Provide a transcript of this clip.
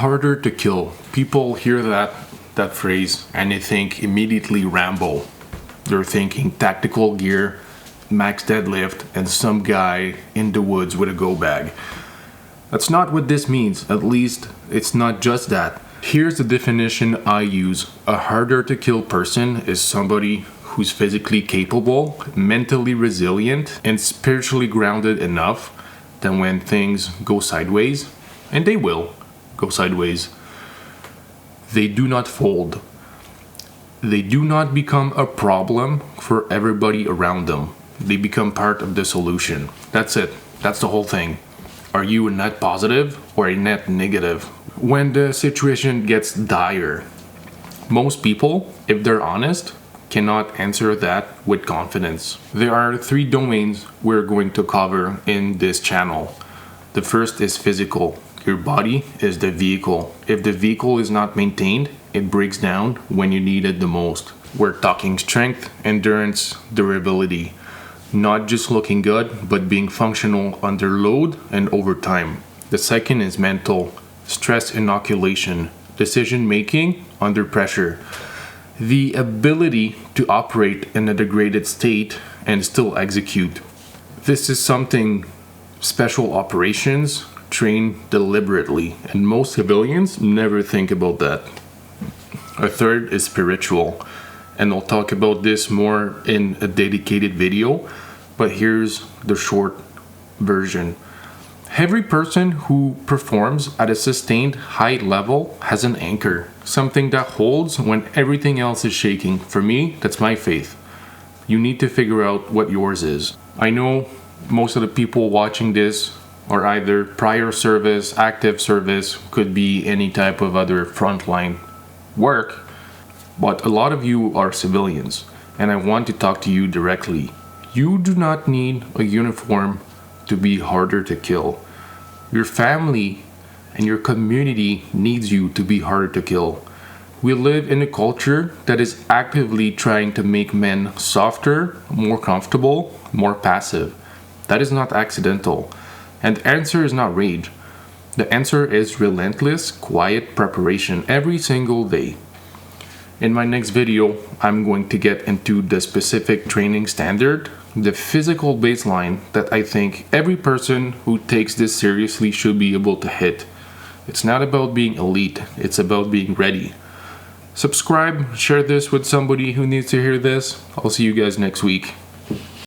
harder to kill. People hear that phrase and they think immediately Rambo. They're thinking tactical gear, max deadlift, and some guy in the woods with a go bag. That's not what this means. At least it's not just that. Here's the definition I use. A harder to kill person is somebody who's physically capable, mentally resilient, and spiritually grounded enough that when things go sideways, and they will go sideways, they do not fold. They do not become a problem for everybody around them. They become part of the solution. That's it. That's the whole thing. Are you a net positive or a net negative? When the situation gets dire, most people, if they're honest, cannot answer that with confidence. There are 3 domains we're going to cover in this channel. The first is physical. Your body is the vehicle. If the vehicle is not maintained, it breaks down when you need it the most. We're talking strength, endurance, durability. Not just looking good, but being functional under load and over time. The second is mental. Stress inoculation. Decision making under pressure. The ability to operate in a degraded state and still execute. This is something special operations train deliberately, and most civilians never think about that. A third is spiritual, and I'll talk about this more in a dedicated video, but here's the short version. Every person who performs at a sustained high level has an anchor, something that holds when everything else is shaking. For me, that's my faith. You need to figure out what yours is. I know most of the people watching this are either prior service, active service, could be any type of other frontline work, but a lot of you are civilians, and I want to talk to you directly. You do not need a uniform to be harder to kill. Your family and your community needs you to be harder to kill. We live in a culture that is actively trying to make men softer, more comfortable, more passive. That is not accidental. And the answer is not rage. The answer is relentless, quiet preparation every single day. In my next video, I'm going to get into the specific training standard, the physical baseline that I think every person who takes this seriously should be able to hit. It's not about being elite, it's about being ready. Subscribe, share this with somebody who needs to hear this. I'll see you guys next week.